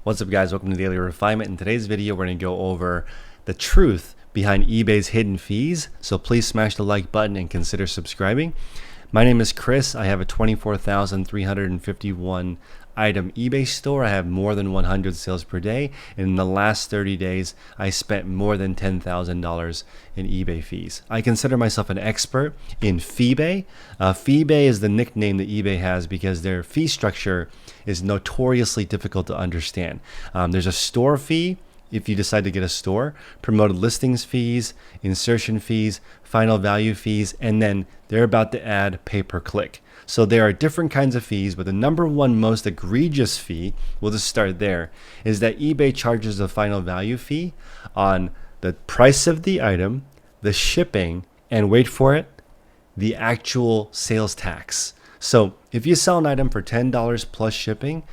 What's up guys, welcome to Daily Refinement. In today's video we're going to go over the truth behind eBay's hidden fees, so please smash the like button and consider subscribing. My name is Chris. I have a 24,351 item eBay store. I have more than 100 sales per day. In the last 30 days, I spent more than $10,000 in eBay fees. I consider myself an expert in FeeBay. FeeBay is the nickname that eBay has because their fee structure is notoriously difficult to understand. There's a store fee if you decide to get a store, promoted listings fees, insertion fees, final value fees, and then they're about to add pay-per-click. So there are different kinds of fees, but the number one most egregious fee, we'll just start there, is that eBay charges a final value fee on the price of the item, the shipping, and wait for it, the actual sales tax. So if you sell an item for $10 plus shipping,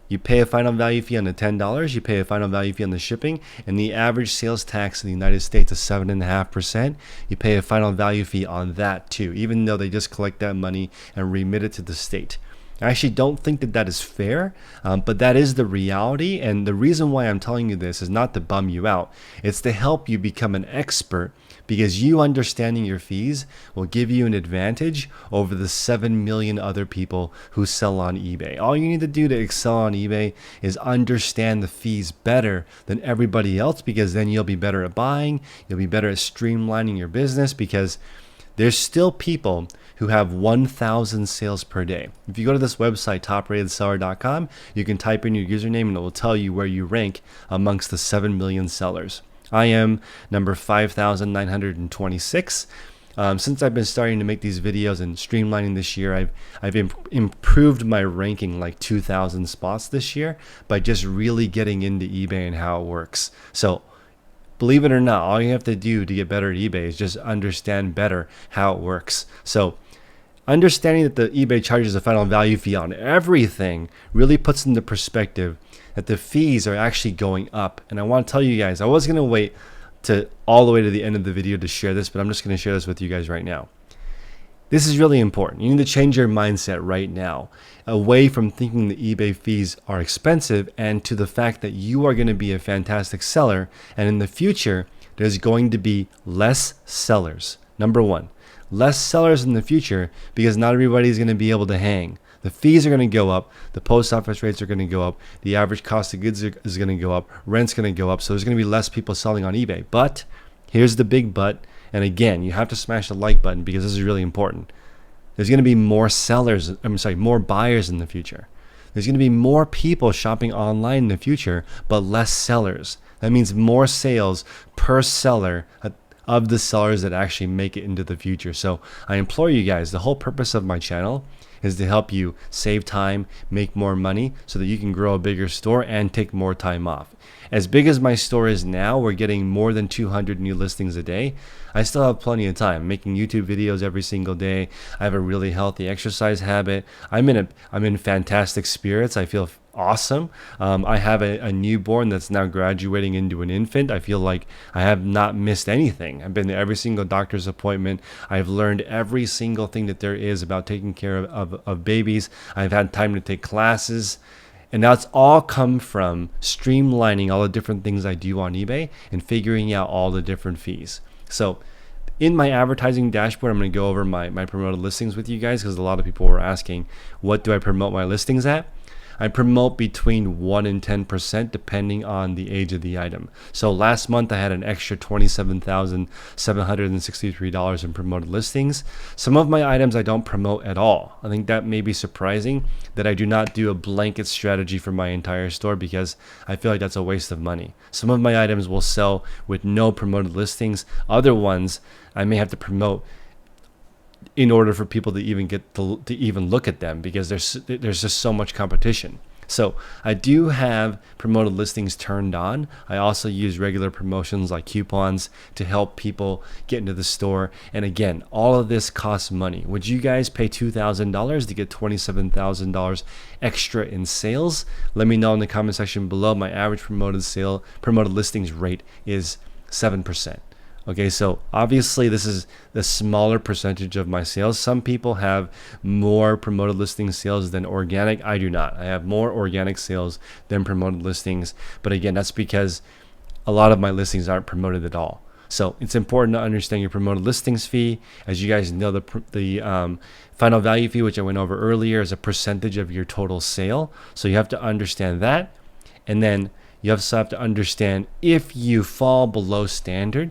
you pay a final value fee on the $10, you pay a final value fee on the shipping, and the average sales tax in the United States is 7.5%. You pay a final value fee on that too, even though they just collect that money and remit it to the state. I actually don't think that that is fair, but that is the reality. And the reason why I'm telling you this is not to bum you out. It's to help you become an expert, because you understanding your fees will give you an advantage over the 7 million other people who sell on eBay. All you need to do to excel on eBay is understand the fees better than everybody else, because then you'll be better at buying, you'll be better at streamlining your business, because there's still people who have 1,000 sales per day. If you go to this website, topratedseller.com, you can type in your username and it will tell you where you rank amongst the 7 million sellers. I am number 5,926. Since I've been starting to make these videos and streamlining this year, I've improved my ranking like 2,000 spots this year by just really getting into eBay and how it works. So believe it or not, all you have to do to get better at eBay is just understand better how it works. So understanding that the eBay charges a final value fee on everything really puts into perspective that the fees are actually going up. And I want to tell you guys, I was going to wait to all the way to the end of the video to share this, but I'm just going to share this with you guys right now. This is really important. You need to change your mindset right now away from thinking the eBay fees are expensive and to the fact that you are going to be a fantastic seller. And in the future, there's going to be less sellers. Number one, less sellers in the future because not everybody is going to be able to hang. The fees are going to go up. The post office rates are going to go up. The average cost of goods is going to go up. Rent's going to go up. So there's going to be less people selling on eBay. But here's the big but. And again, you have to smash the like button because this is really important. There's going to be more more buyers in the future. There's going to be more people shopping online in the future, but less sellers. That means more sales per seller of the sellers that actually make it into the future. So I implore you guys, the whole purpose of my channel is to help you save time, make more money so that you can grow a bigger store and take more time off. As big as my store is now, we're getting more than 200 new listings a day. I still have plenty of time. I'm making YouTube videos every single day. I have a really healthy exercise habit. I'm in fantastic spirits. I feel awesome. I have a newborn that's now graduating into an infant. I feel like I have not missed anything. I've been to every single doctor's appointment. I've learned every single thing that there is about taking care of babies. I've had time to take classes. And that's all come from streamlining all the different things I do on eBay and figuring out all the different fees. So in my advertising dashboard, I'm going to go over my promoted listings with you guys because a lot of people were asking, what do I promote my listings at? I promote between 1 and 10% depending on the age of the item. So last month I had an extra $27,763 in promoted listings. Some of my items I don't promote at all. I think that may be surprising that I do not do a blanket strategy for my entire store because I feel like that's a waste of money. Some of my items will sell with no promoted listings. Other ones I may have to promote in order for people to even get to even look at them because there's just so much competition. So I do have promoted listings turned on. I also use regular promotions like coupons to help people get into the store. And again, all of this costs money. Would you guys pay $2,000 to get $27,000 extra in sales? Let me know in the comment section below. My average promoted listings rate is 7%. Okay, so obviously this is the smaller percentage of my sales. Some people have more promoted listing sales than organic. I do not. I have more organic sales than promoted listings. But again, that's because a lot of my listings aren't promoted at all. So it's important to understand your promoted listings fee. As you guys know, the final value fee, which I went over earlier, is a percentage of your total sale. So you have to understand that. And then you also have to understand if you fall below standard,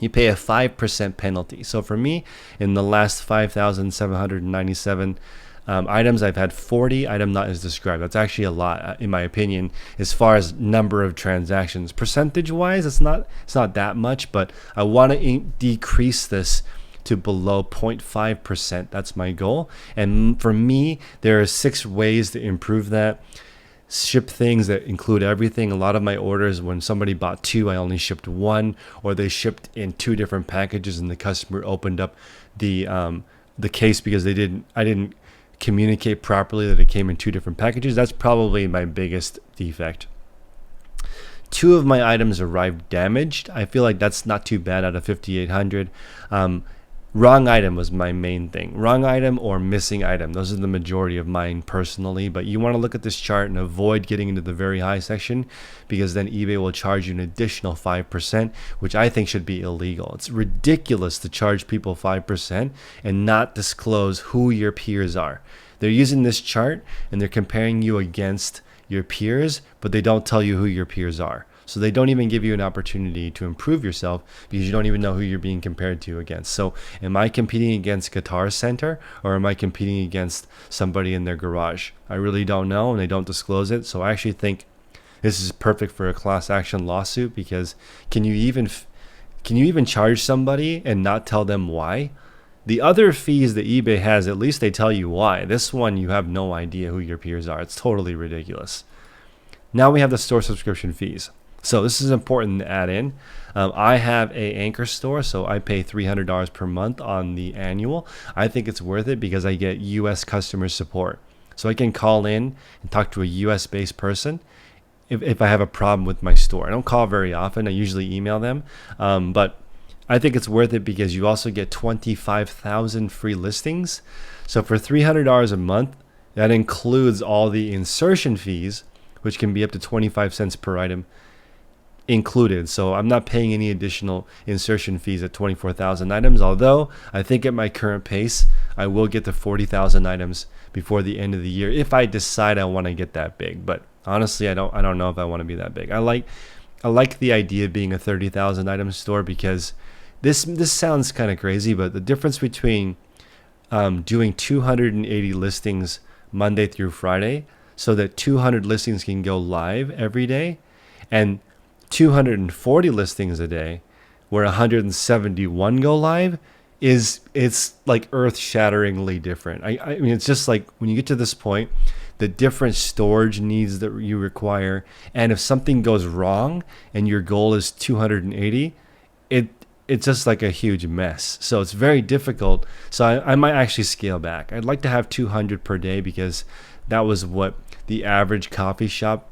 you pay a 5% penalty. So for me, in the last 5,797 items, I've had 40 item not as described. That's actually a lot, in my opinion, as far as number of transactions. Percentage-wise, it's not that much, but I want to decrease this to below 0.5%. That's my goal. And for me, there are 6 ways to improve that. Ship things that include everything. A lot of my orders, when somebody bought 2, I only shipped 1, or they shipped in 2 different packages and the customer opened up the case because I didn't communicate properly that it came in 2 different packages. That's probably my biggest defect. 2 of my items arrived damaged. I feel like that's not too bad out of 5,800. Wrong item was my main thing. Wrong item or missing item. Those are the majority of mine personally. But you want to look at this chart and avoid getting into the very high section, because then eBay will charge you an additional 5%, which I think should be illegal. It's ridiculous to charge people 5% and not disclose who your peers are. They're using this chart and they're comparing you against your peers, but they don't tell you who your peers are. So they don't even give you an opportunity to improve yourself because you don't even know who you're being compared to against. So am I competing against Guitar Center, or am I competing against somebody in their garage? I really don't know, and they don't disclose it. So I actually think this is perfect for a class action lawsuit, because can you even charge somebody and not tell them why? The other fees that eBay has, at least they tell you why. This one, you have no idea who your peers are. It's totally ridiculous. Now we have the store subscription fees. So this is important to add in. I have a Anchor store, so I pay $300 per month on the annual. I think it's worth it because I get US customer support. So I can call in and talk to a US based person if I have a problem with my store. I don't call very often. I usually email them. But I think it's worth it because you also get 25,000 free listings. So for $300 a month, that includes all the insertion fees, which can be up to 25 cents per item included. So I'm not paying any additional insertion fees at 24,000 items, although I think at my current pace I will get to 40,000 items before the end of the year if I decide I want to get that big. But honestly, I don't know if I want to be that big. I like the idea of being a 30,000 item store, because this sounds kind of crazy, but the difference between doing 280 listings Monday through Friday, so that 200 listings can go live every day, and 240 listings a day where 171 go live, it's like earth-shatteringly different. I mean, it's just like when you get to this point, the different storage needs that you require, and if something goes wrong and your goal is 280, it's just like a huge mess. So it's very difficult. So I might actually scale back. I'd like to have 200 per day, because that was what the average coffee shop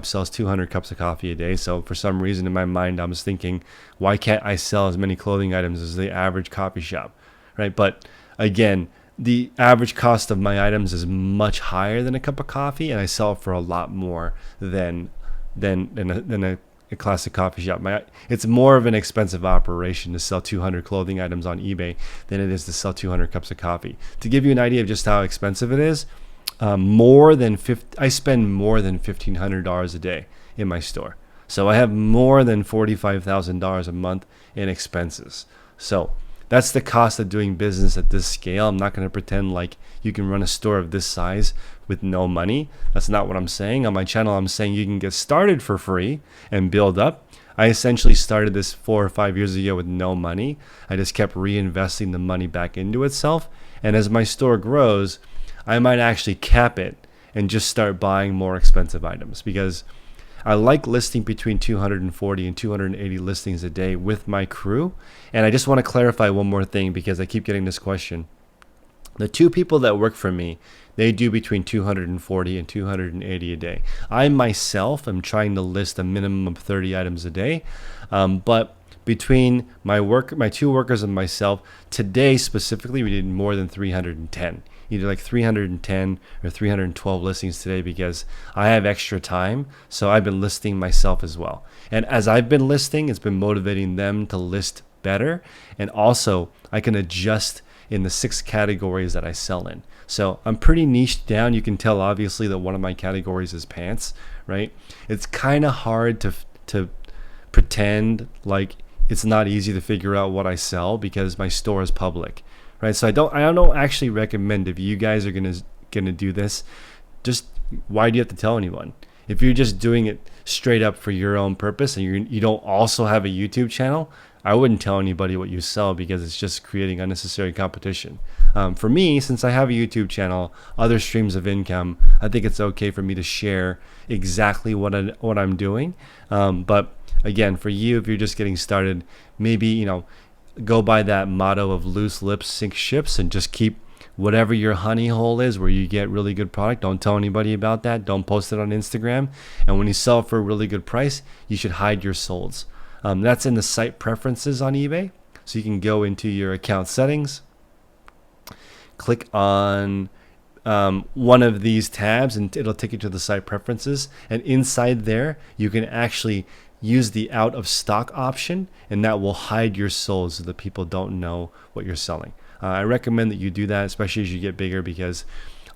sells 200 cups of coffee a day. So for some reason in my mind, I was thinking, why can't I sell as many clothing items as the average coffee shop, right? But again, the average cost of my items is much higher than a cup of coffee, and I sell it for a lot more than a classic coffee shop. It's more of an expensive operation to sell 200 clothing items on eBay than it is to sell 200 cups of coffee. To give you an idea of just how expensive it is, I spend more than $1,500 a day in my store. So I have more than $45,000 a month in expenses. So that's the cost of doing business at this scale. I'm not going to pretend like you can run a store of this size with no money. That's not what I'm saying. On my channel, I'm saying you can get started for free and build up. I essentially started this 4 or 5 years ago with no money. I just kept reinvesting the money back into itself. And as my store grows, I might actually cap it and just start buying more expensive items, because I like listing between 240 and 280 listings a day with my crew. And I just want to clarify one more thing, because I keep getting this question. The 2 people that work for me, they do between 240 and 280 a day. I myself am trying to list a minimum of 30 items a day, but between my two workers and myself, today specifically, we did more than 310. Either like 310 or 312 listings today because I have extra time. So I've been listing myself as well. And as I've been listing, it's been motivating them to list better. And also, I can adjust in the 6 categories that I sell in. So I'm pretty niched down. You can tell obviously that one of my categories is pants, right? It's kind of hard to pretend like it's not easy to figure out what I sell because my store is public. Right, so I don't actually recommend, if you guys are gonna do this, just why do you have to tell anyone? If you're just doing it straight up for your own purpose and you don't also have a YouTube channel, I wouldn't tell anybody what you sell because it's just creating unnecessary competition. For me, since I have a YouTube channel, other streams of income, I think it's okay for me to share exactly what I'm doing. But again, for you, if you're just getting started, maybe go by that motto of loose lips sink ships and just keep whatever your honey hole is where you get really good product. Don't tell anybody about that. Don't post it on Instagram. And when you sell for a really good price, you should hide your solds. That's in the site preferences on eBay. So you can go into your account settings, click on one of these tabs, and it'll take you to the site preferences. And inside there, you can actually use the out of stock option, and that will hide your solds so that people don't know what you're selling. I recommend that you do that, especially as you get bigger, because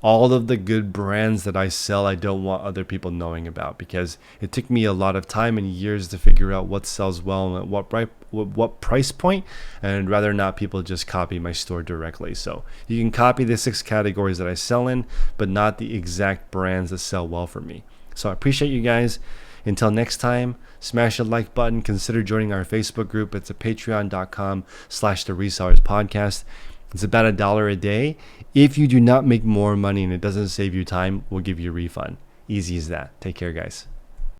all of the good brands that I sell, I don't want other people knowing about, because it took me a lot of time and years to figure out what sells well and at what price point, and I'd rather not people just copy my store directly. So you can copy the 6 categories that I sell in, but not the exact brands that sell well for me. So I appreciate you guys. Until next time, smash the like button. Consider joining our Facebook group. It's at patreon.com/theresellers podcast. It's about $1 a day. If you do not make more money and it doesn't save you time, we'll give you a refund. Easy as that. Take care, guys.